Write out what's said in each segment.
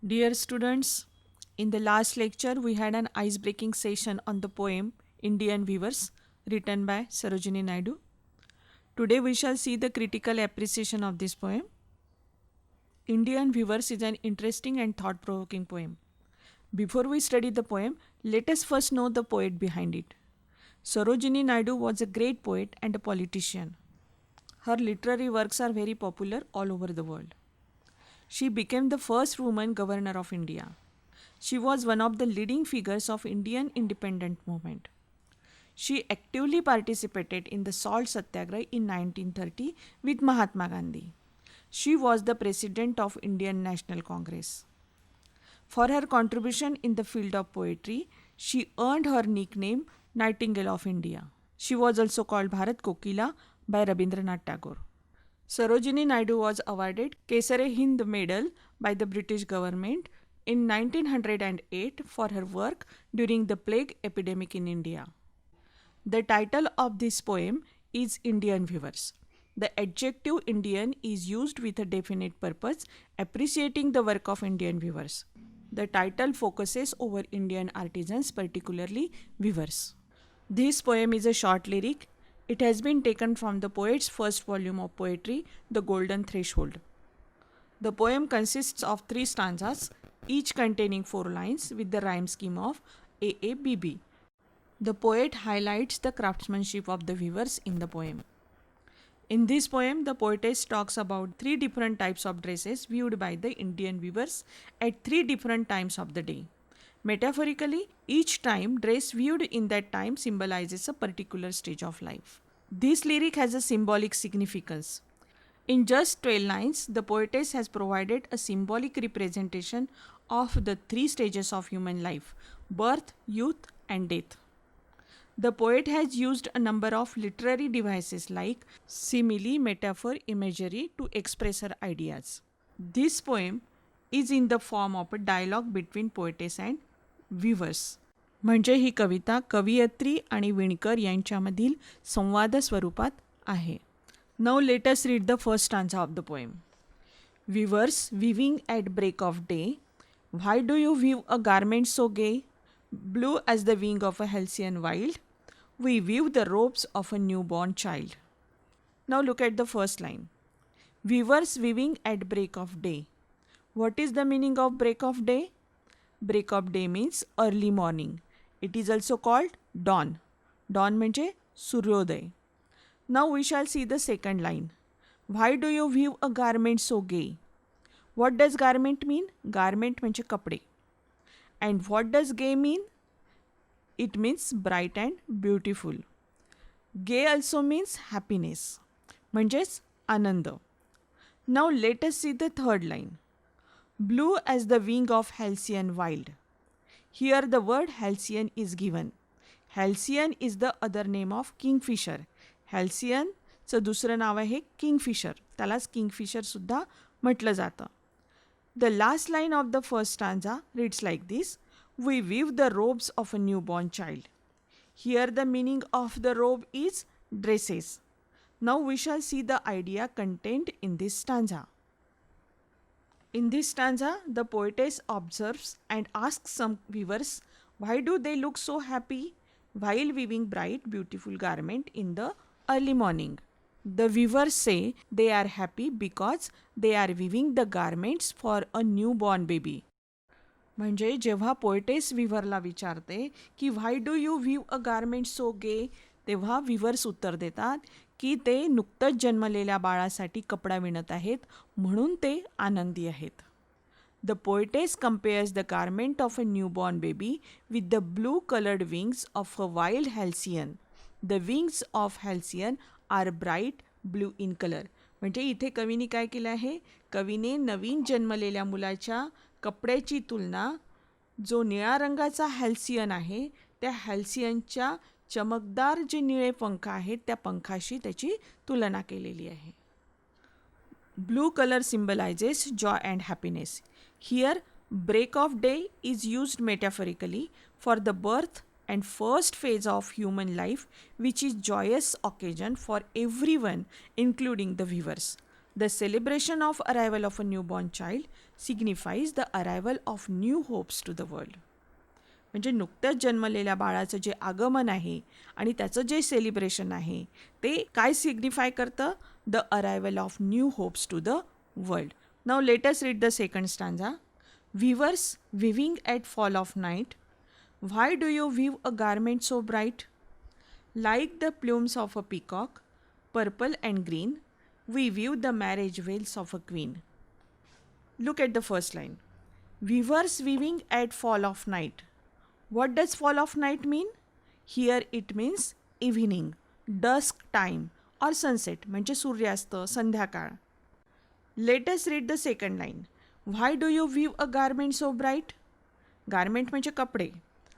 Dear students, in the last lecture we had an ice-breaking session on the poem Indian Weavers written by Sarojini Naidu. Today we shall see the critical appreciation of this poem. Indian Weavers is an interesting and thought-provoking poem. Before we study the poem, let us first know the poet behind it. Sarojini Naidu was a great poet and a politician. Her literary works are very popular all over the world. She became the first woman governor of India. She was one of the leading figures of Indian independent movement. She actively participated in the salt satyagraha in 1930 with Mahatma Gandhi. She was the president of Indian National Congress. For her contribution in the field of poetry, she earned her nickname Nightingale of India. She was also called Bharat Kokila by Rabindranath Tagore. Sarojini Naidu was awarded Kesar-e-Hind Medal by the British government in 1908 for her work during the plague epidemic in India. The title of this poem is Indian Weavers. The adjective Indian is used with a definite purpose, appreciating the work of Indian weavers. The title focuses over Indian artisans, particularly weavers. This poem is a short lyric. It has been taken from the poet's first volume of poetry, The Golden Threshold. The poem consists of 3 stanzas, each containing 4 lines with the rhyme scheme of AABB. The poet highlights the craftsmanship of the weavers in the poem. In this poem, the poetess talks about 3 different types of dresses viewed by the Indian weavers at 3 different times of the day. Metaphorically, each time dress viewed in that time symbolizes a particular stage of life. This lyric has a symbolic significance. In just 12 lines, the poetess has provided a symbolic representation of the 3 stages of human life: birth, youth, and death. The poet has used a number of literary devices like simile, metaphor, imagery to express her ideas. This poem is in the form of a dialogue between poetess and weavers. म्हणजे ही कविता कवयित्री आणि विणकर यांच्यामधील संवाद स्वरूपात आहे. Now let us read the first stanza of the poem. Weavers weaving at break of day, why do you weave a garment so gay? Blue as the wing of a halcyon wild, we weave the robes of a newborn child. Now look at the first line. Weavers weaving at break of day. What is the meaning of break of day? Break of day means early morning. It is also called dawn. Dawn म्हणजे सूर्योदय. Now we shall see the second line. Why do you weave a garment so gay? What does garment mean? Garment म्हणजे कपडे. And what does gay mean? It means bright and beautiful. Gay also means happiness. म्हणजेच आनंद. Now let us see the third line. Blue as the wing of halcyon wild. Here the word halcyon is given. Halcyon is the other name of kingfisher. Halcyonचं दुसरं नाव आहे Kingfisher. त्यालाच Kingfisher सुद्धा म्हटलं जातं. The last line of the first stanza reads like this. We weave the robes of a newborn child. Here the meaning of the robe is dresses. Now we shall see the idea contained in this stanza. In this stanza, the poetess observes and asks some weavers why do they look so happy while weaving bright, beautiful garment in the early morning. The weavers say they are happy because they are weaving the garments for a newborn baby. म्हणजे जेव्हा poetess विव्हरला विचारते की why do you weave a garment so gay, तेव्हा weavers उत्तर देतात की ते नुकतंच जन्मलेल्या बाळासाठी कपडा विणत आहेत म्हणून ते आनंदी आहेत. The poetess compares the garment of a newborn baby with the blue-colored wings of a wild halcyon. The wings of halcyon are bright blue in color. म्हणजे इथे कवीने काय केलं आहे? कवीने नवीन जन्मलेल्या मुलाच्या कपड्याची तुलना जो निळ्या रंगाचा हॅल्सियन आहे त्या हॅल्सियनच्या चमकदार जे निळे पंख आहेत त्या पंखाशी त्याची तुलना केलेली आहे. Blue color symbolizes joy and happiness. Here, break of day is used metaphorically for the birth and first phase of human life, which is joyous occasion for everyone, including the weavers. The celebration of arrival of a newborn child signifies the arrival of new hopes to the world. म्हणजे नुकत्याच जन्मलेल्या बाळाचं जे आगमन आहे आणि त्याचं जे celebration आहे ते काय सिग्निफाय करतं? The arrival of new hopes to the world. Now let us read the second stanza. Weavers weaving at fall of night. Why do you weave a garment so bright? Like the plumes of a peacock, purple and green, we weave the marriage veils of a queen. Look at the first line. Weavers weaving at fall of night. What does fall of night mean? Here it means evening, dusk time or sunset म्हणजे सूर्यास्त, संध्याकाळ. Let us read the second line. Why do you weave a garment so bright? Garment म्हणजे कपडे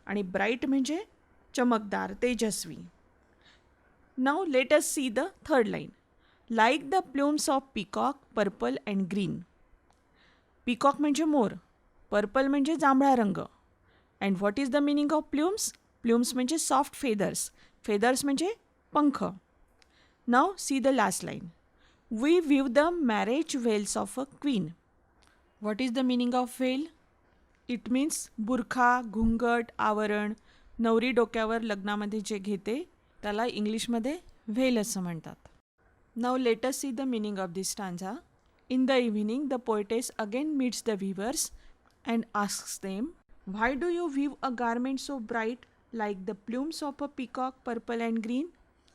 आणि bright म्हणजे चमकदार, तेजस्वी. Now let us see the third line. Like the plumes of peacock, purple and green. Peacock म्हणजे मोर, purple म्हणजे जांभळा रंग. And what is the meaning of plumes? Plumes म्हणजे सॉफ्ट फेदर्स, फेदर्स म्हणजे पंख. Now see the last line. We weave the marriage veils of a queen. What is the meaning of veil? It means बुरखा, घुंगट, आवरण. नवरी डोक्यावर लग्नामध्ये जे घेते त्याला इंग्लिशमध्ये व्हेल असं म्हणतात. Now let us see the meaning of this stanza. In the evening the poetess again meets the weavers and asks them, why do you weave a garment so bright like the plumes of a peacock, purple and green?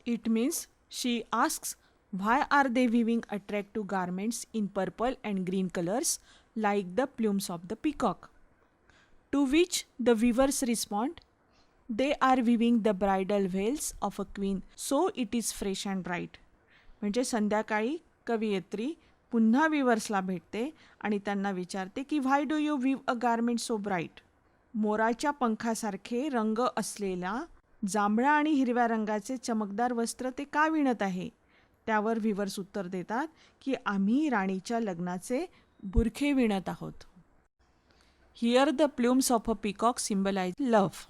It means she asks, why are they weaving attractive garments in purple and green colors like the plumes of the peacock? To which the weavers respond, they are weaving the bridal veils of a queen, so it is fresh and bright. म्हणजे संध्याकाळी कवयित्री पुन्हा विवर्सला भेटते आणि त्यांना विचारते की why do you weave a garment so bright? मोराच्या पंखासारखे रंग असलेला जांभळा आणि हिरव्या रंगाचे चमकदार वस्त्र ते का विणत आहे? त्यावर व्हीवर्स उत्तर देतात की आम्ही राणीच्या लग्नाचे बुरखे विणत आहोत. Here the plumes of a peacock symbolise love,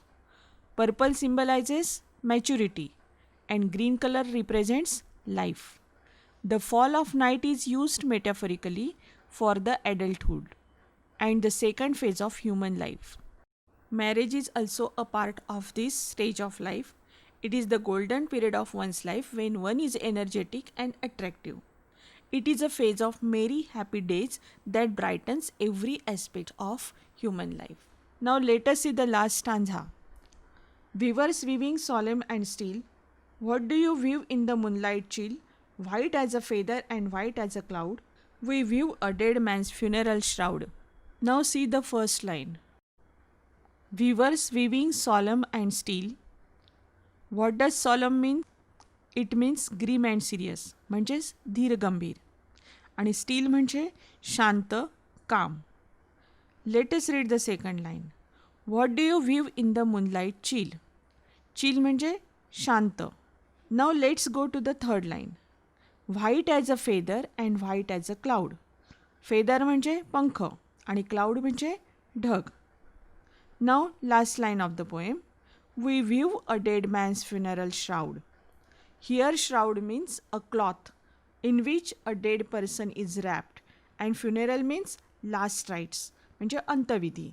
purple symbolises maturity and green colour represents life. The fall of night is used metaphorically for the adulthood and the second phase of human life. Marriage is also a part of this stage of life. It is the golden period of one's life when one is energetic and attractive. It is a phase of merry, happy days that brightens every aspect of human life. Now let us see the last stanza. Weavers weaving solemn and still. What do you weave in the moonlight chill? White as a feather and white as a cloud. We weave a dead man's funeral shroud. Now see the first line. Weavers weaving solemn and still. What does solemn mean? It means grim and serious, म्हणजेच धीर गंभीर. आणि steel म्हणजे शांत, काम. Let us read the second line. What do you weave in the moonlight chill? Chill म्हणजे शांत. Now let's go to the third line. White as a feather and white as a cloud. Feather म्हणजे पंख आणि cloud म्हणजे ढग. Now last line of the poem. We weave a dead man's funeral shroud. Here shroud means a cloth in which a dead person is wrapped and funeral means last rites म्हणजे अंत्यविधी.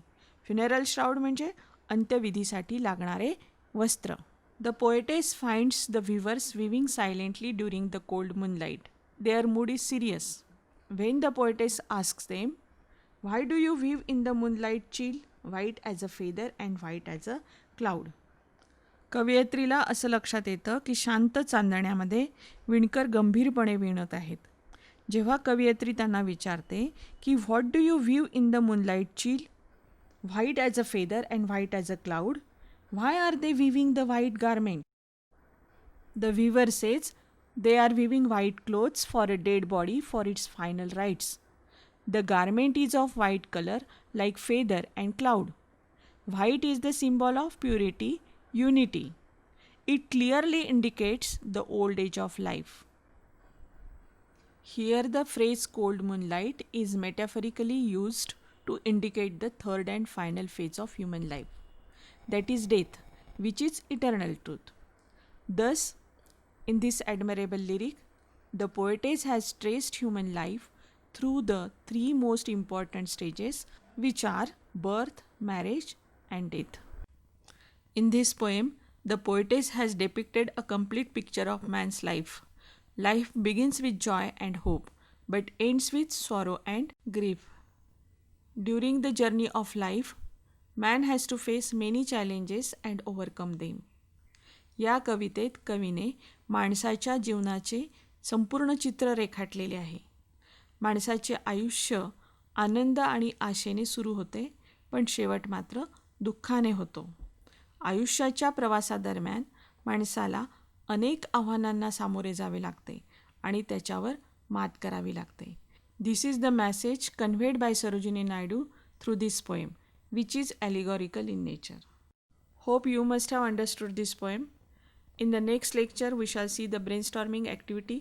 Funeral shroud म्हणजे अंत्यविधीसाठी लागणारे वस्त्र. The poetess finds the weavers weaving silently during the cold moonlight. Their mood is serious. When the poetess asks them, why do you weave in the moonlight chill? White as a feather and white as a cloud. कवयित्रीला असं लक्षात येतं की शांत चांदण्यामध्ये विणकर गंभीरपणे विणत आहेत. जेव्हा कवयित्री त्यांना विचारते की what do you weave in the moonlight chill? White as a feather and white as a cloud. Why are they weaving the white garment? The weaver says they are weaving white clothes for a dead body for its final rites. The garment is of white color like feather and cloud. White is the symbol of purity, unity. It clearly indicates the old age of life. Here the phrase cold moonlight is metaphorically used to indicate the third and final phase of human life. That is death, which is eternal truth. Thus, in this admirable lyric, The poetess has traced human life through the three most important stages, which are birth, marriage, and death. In this poem, the poetess has depicted a complete picture of man's life. Life begins with joy and hope, but ends with sorrow and grief. During the journey of life, man has to face many challenges and overcome them. या कवितेत कवीने माणसाच्या जीवनाचे संपूर्ण चित्र रेखाटलेले आहे. माणसाचे आयुष्य आनंद आणि आशेने सुरू होते, पण शेवट मात्र दुःखाने होतो. आयुष्याच्या प्रवासादरम्यान माणसाला अनेक आव्हानांना सामोरे जावे लागते आणि त्याच्यावर मात करावी लागते. This is the message conveyed by Sarojini Naidu through this poem, which is allegorical in nature. Hope you must have understood this poem. In the next lecture, we shall see the brainstorming activity